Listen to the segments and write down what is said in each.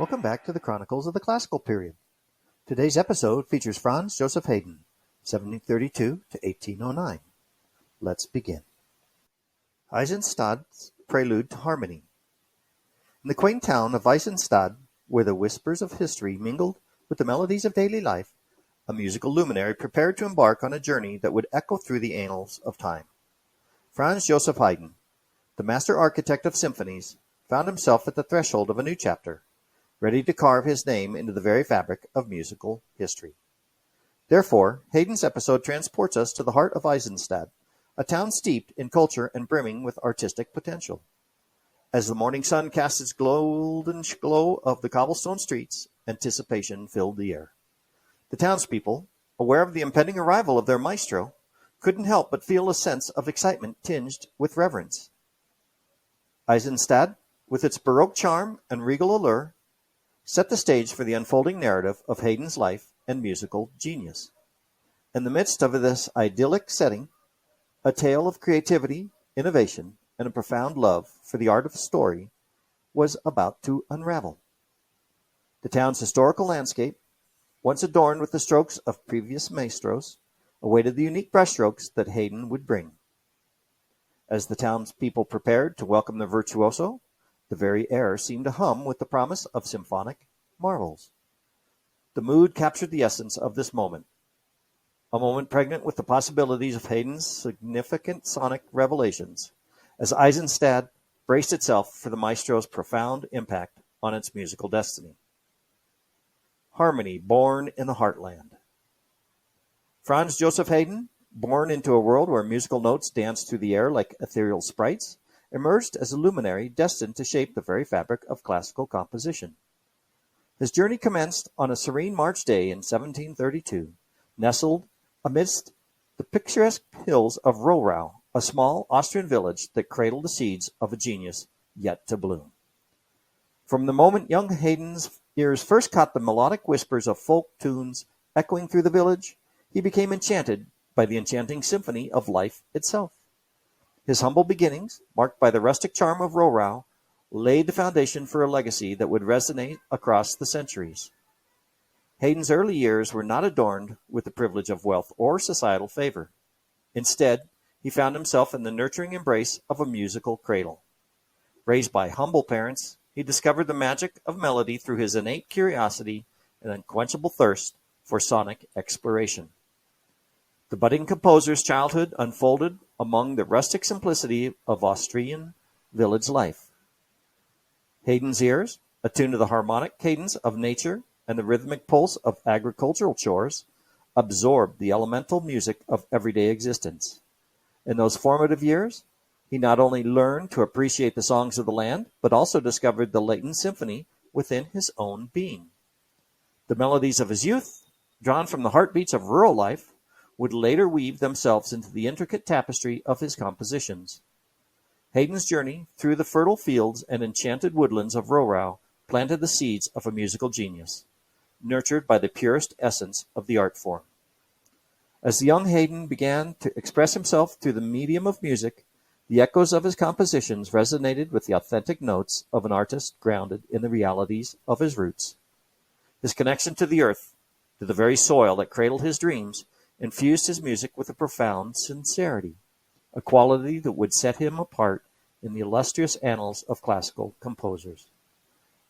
Welcome back to the Chronicles of the Classical Period. Today's episode features Franz Joseph Haydn, 1732 to 1809. Let's begin. Eisenstadt's Prelude to Harmony. In the quaint town of Eisenstadt, where the whispers of history mingled with the melodies of daily life, a musical luminary prepared to embark on a journey that would echo through the annals of time. Franz Joseph Haydn, the master architect of symphonies, found himself at the threshold of a new chapter, ready to carve his name into the very fabric of musical history. Therefore, Haydn's episode transports us to the heart of Eisenstadt, a town steeped in culture and brimming with artistic potential. As the morning sun cast its golden glow of the cobblestone streets, anticipation filled the air. The townspeople, aware of the impending arrival of their maestro, couldn't help but feel a sense of excitement tinged with reverence. Eisenstadt, with its Baroque charm and regal allure, set the stage for the unfolding narrative of Haydn's life and musical genius. In the midst of this idyllic setting, a tale of creativity, innovation, and a profound love for the art of story was about to unravel. The town's historical landscape, once adorned with the strokes of previous maestros, awaited the unique brushstrokes that Haydn would bring. As the townspeople prepared to welcome the virtuoso, the very air seemed to hum with the promise of symphonic marvels. The mood captured the essence of this moment, a moment pregnant with the possibilities of Haydn's significant sonic revelations, as Eisenstadt braced itself for the maestro's profound impact on its musical destiny. Harmony born in the heartland. Franz Joseph Haydn, born into a world where musical notes danced through the air like ethereal sprites, emerged as a luminary destined to shape the very fabric of classical composition. His journey commenced on a serene March day in 1732, nestled amidst the picturesque hills of Rohrau, a small Austrian village that cradled the seeds of a genius yet to bloom. From the moment young Haydn's ears first caught the melodic whispers of folk tunes echoing through the village, he became enchanted by the enchanting symphony of life itself. His humble beginnings, marked by the rustic charm of Rohrau, laid the foundation for a legacy that would resonate across the centuries. Haydn's early years were not adorned with the privilege of wealth or societal favor. Instead, he found himself in the nurturing embrace of a musical cradle. Raised by humble parents, he discovered the magic of melody through his innate curiosity and unquenchable thirst for sonic exploration. The budding composer's childhood unfolded among the rustic simplicity of Austrian village life. Haydn's ears, attuned to the harmonic cadence of nature and the rhythmic pulse of agricultural chores, absorbed the elemental music of everyday existence. In those formative years, he not only learned to appreciate the songs of the land, but also discovered the latent symphony within his own being. The melodies of his youth, drawn from the heartbeats of rural life, would later weave themselves into the intricate tapestry of his compositions. Haydn's journey through the fertile fields and enchanted woodlands of Rohrau planted the seeds of a musical genius, nurtured by the purest essence of the art form. As the young Haydn began to express himself through the medium of music, the echoes of his compositions resonated with the authentic notes of an artist grounded in the realities of his roots. His connection to the earth, to the very soil that cradled his dreams, infused his music with a profound sincerity, a quality that would set him apart in the illustrious annals of classical composers.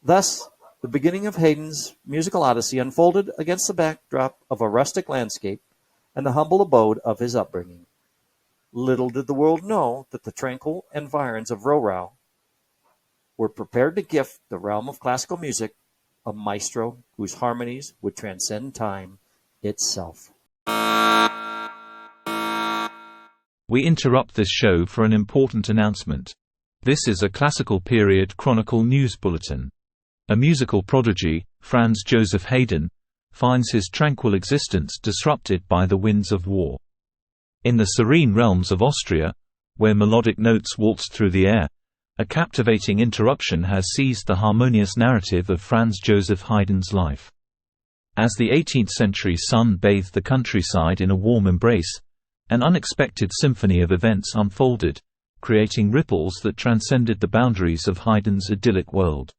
Thus, the beginning of Haydn's musical odyssey unfolded against the backdrop of a rustic landscape and the humble abode of his upbringing. Little did the world know that the tranquil environs of Rohrau were prepared to gift the realm of classical music a maestro whose harmonies would transcend time itself. We interrupt this show for an important announcement. This is a Classical Period Chronicle news bulletin. A musical prodigy, Franz Joseph Haydn, finds his tranquil existence disrupted by the winds of war. In the serene realms of Austria, where melodic notes waltz through the air, a captivating interruption has seized the harmonious narrative of Franz Joseph Haydn's life. As the 18th-century sun bathed the countryside in a warm embrace, an unexpected symphony of events unfolded, creating ripples that transcended the boundaries of Haydn's idyllic world.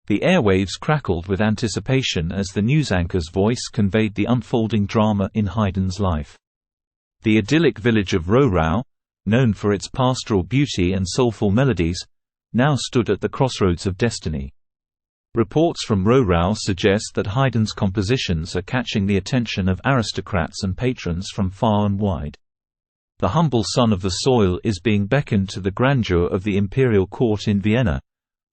The airwaves crackled with anticipation as the news anchor's voice conveyed the unfolding drama in Haydn's life. The idyllic village of Rohrau, known for its pastoral beauty and soulful melodies, now stood at the crossroads of destiny. Reports from Rohrau suggest that Haydn's compositions are catching the attention of aristocrats and patrons from far and wide. The humble son of the soil is being beckoned to the grandeur of the imperial court in Vienna,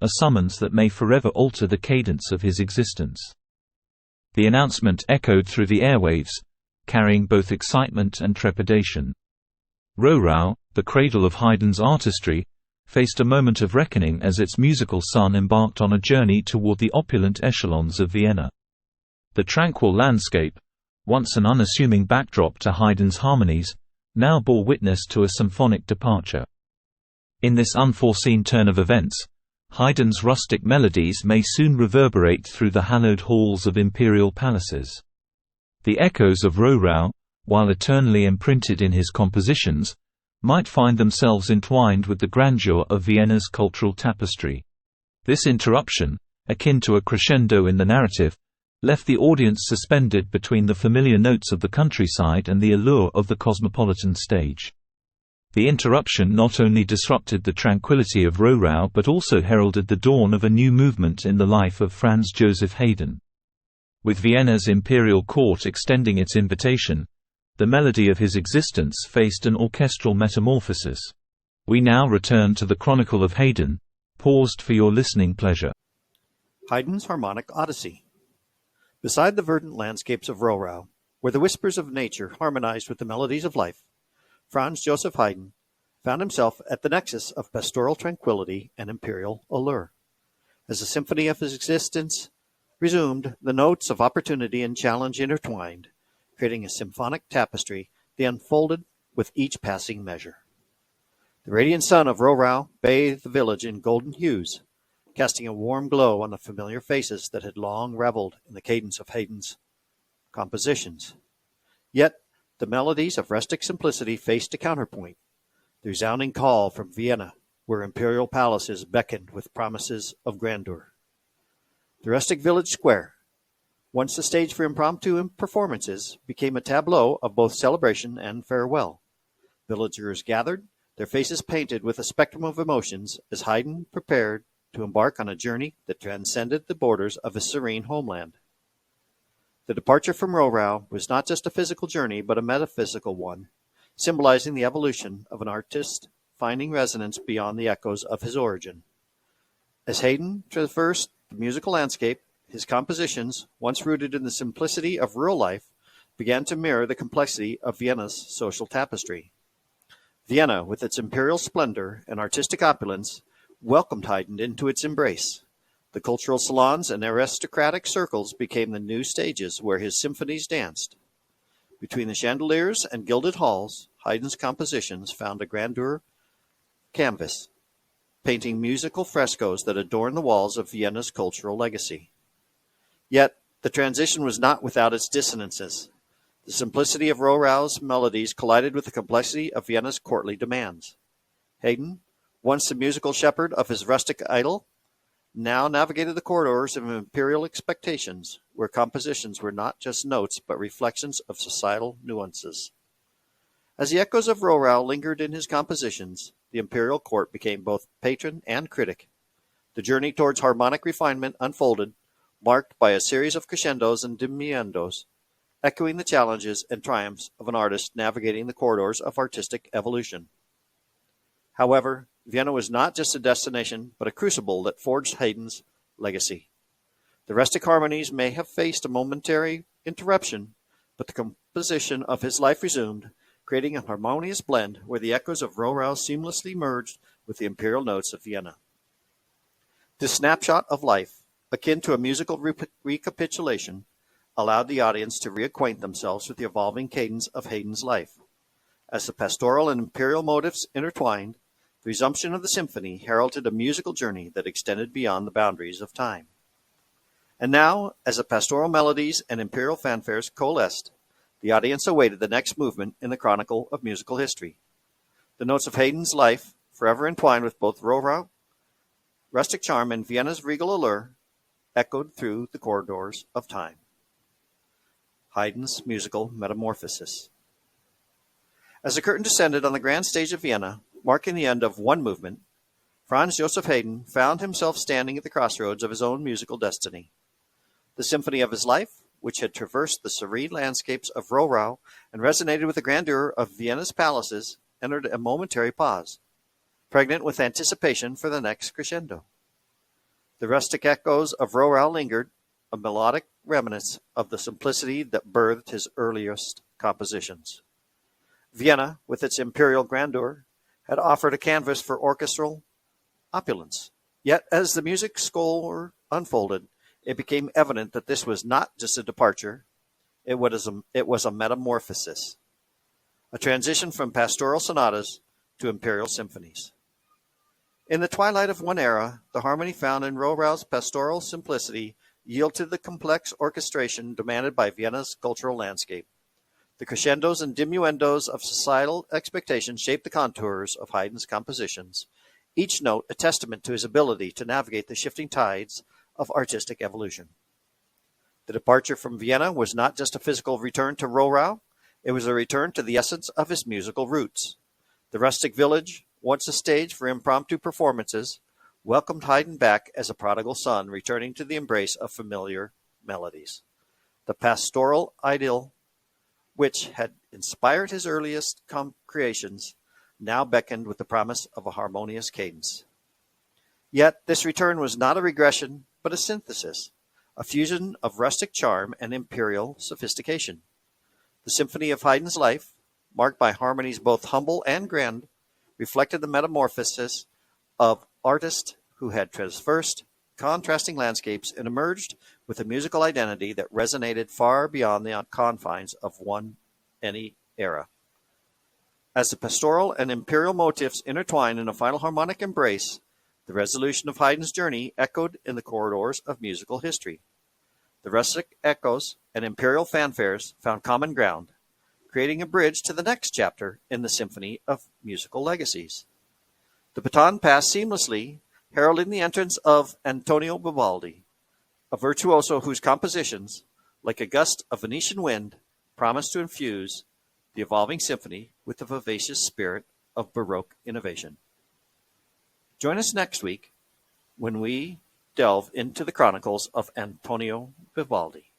a summons that may forever alter the cadence of his existence. The announcement echoed through the airwaves, carrying both excitement and trepidation. Rohrau, the cradle of Haydn's artistry, faced a moment of reckoning as its musical son embarked on a journey toward the opulent echelons of Vienna. The tranquil landscape, once an unassuming backdrop to Haydn's harmonies, now bore witness to a symphonic departure. In this unforeseen turn of events, Haydn's rustic melodies may soon reverberate through the hallowed halls of imperial palaces. The echoes of Rohrau, while eternally imprinted in his compositions, might find themselves entwined with the grandeur of Vienna's cultural tapestry. This interruption, akin to a crescendo in the narrative, left the audience suspended between the familiar notes of the countryside and the allure of the cosmopolitan stage. The interruption not only disrupted the tranquility of Rohrau but also heralded the dawn of a new movement in the life of Franz Joseph Haydn. With Vienna's imperial court extending its invitation, the melody of his existence faced an orchestral metamorphosis. We now return to the Chronicle of Haydn, paused for your listening pleasure. Haydn's Harmonic Odyssey. Beside the verdant landscapes of Rohrau, where the whispers of nature harmonized with the melodies of life, Franz Joseph Haydn found himself at the nexus of pastoral tranquility and imperial allure. As the symphony of his existence resumed, the notes of opportunity and challenge intertwined, creating a symphonic tapestry that unfolded with each passing measure. The radiant sun of Rohrau bathed the village in golden hues, casting a warm glow on the familiar faces that had long reveled in the cadence of Haydn's compositions. Yet the melodies of rustic simplicity faced a counterpoint, the resounding call from Vienna, where imperial palaces beckoned with promises of grandeur. The rustic village square, once the stage for impromptu performances, became a tableau of both celebration and farewell. Villagers gathered, their faces painted with a spectrum of emotions, as Haydn prepared to embark on a journey that transcended the borders of his serene homeland. The departure from Rohrau was not just a physical journey, but a metaphysical one, symbolizing the evolution of an artist finding resonance beyond the echoes of his origin. As Haydn traversed the musical landscape, his compositions, once rooted in the simplicity of rural life, began to mirror the complexity of Vienna's social tapestry. Vienna, with its imperial splendor and artistic opulence, welcomed Haydn into its embrace. The cultural salons and aristocratic circles became the new stages where his symphonies danced. Between the chandeliers and gilded halls, Haydn's compositions found a grandeur canvas, painting musical frescoes that adorn the walls of Vienna's cultural legacy. Yet, the transition was not without its dissonances. The simplicity of Rohrau's melodies collided with the complexity of Vienna's courtly demands. Haydn, once the musical shepherd of his rustic idol, now navigated the corridors of imperial expectations, where compositions were not just notes but reflections of societal nuances. As the echoes of Rohrau lingered in his compositions, the imperial court became both patron and critic. The journey towards harmonic refinement unfolded, marked by a series of crescendos and diminuendos, echoing the challenges and triumphs of an artist navigating the corridors of artistic evolution. However, Vienna was not just a destination, but a crucible that forged Haydn's legacy. The rustic harmonies may have faced a momentary interruption, but the composition of his life resumed, creating a harmonious blend where the echoes of Rohrau seamlessly merged with the imperial notes of Vienna. This snapshot of life, akin to a musical recapitulation, allowed the audience to reacquaint themselves with the evolving cadence of Haydn's life. As the pastoral and imperial motifs intertwined, the resumption of the symphony heralded a musical journey that extended beyond the boundaries of time. And now, as the pastoral melodies and imperial fanfares coalesced, the audience awaited the next movement in the chronicle of musical history. The notes of Haydn's life, forever entwined with both Rohrau, rustic charm, and Vienna's regal allure, echoed through the corridors of time. Haydn's musical metamorphosis. As the curtain descended on the grand stage of Vienna, marking the end of one movement, Franz Joseph Haydn found himself standing at the crossroads of his own musical destiny. The symphony of his life, which had traversed the serene landscapes of Rohrau and resonated with the grandeur of Vienna's palaces, entered a momentary pause, pregnant with anticipation for the next crescendo. The rustic echoes of Rohrau lingered, a melodic remnants of the simplicity that birthed his earliest compositions. Vienna, with its imperial grandeur, had offered a canvas for orchestral opulence. Yet, as the music score unfolded, it became evident that this was not just a departure, it was a metamorphosis, a transition from pastoral sonatas to imperial symphonies. In the twilight of one era, the harmony found in Rohrau's pastoral simplicity yielded to the complex orchestration demanded by Vienna's cultural landscape. The crescendos and diminuendos of societal expectations shaped the contours of Haydn's compositions, each note a testament to his ability to navigate the shifting tides of artistic evolution. The departure from Vienna was not just a physical return to Rohrau, it was a return to the essence of his musical roots. The rustic village, once a stage for impromptu performances, welcomed Haydn back as a prodigal son returning to the embrace of familiar melodies. The pastoral idyll, which had inspired his earliest creations, now beckoned with the promise of a harmonious cadence. Yet this return was not a regression, but a synthesis, a fusion of rustic charm and imperial sophistication. The symphony of Haydn's life, marked by harmonies both humble and grand, reflected the metamorphosis of artist who had traversed contrasting landscapes and emerged with a musical identity that resonated far beyond the confines of any era. As the pastoral and imperial motifs intertwined in a final harmonic embrace, the resolution of Haydn's journey echoed in the corridors of musical history. The rustic echoes and imperial fanfares found common ground, creating a bridge to the next chapter in the symphony of musical legacies. The baton passed seamlessly, heralding the entrance of Antonio Vivaldi, a virtuoso whose compositions, like a gust of Venetian wind, promised to infuse the evolving symphony with the vivacious spirit of Baroque innovation. Join us next week when we delve into the Chronicles of Antonio Vivaldi.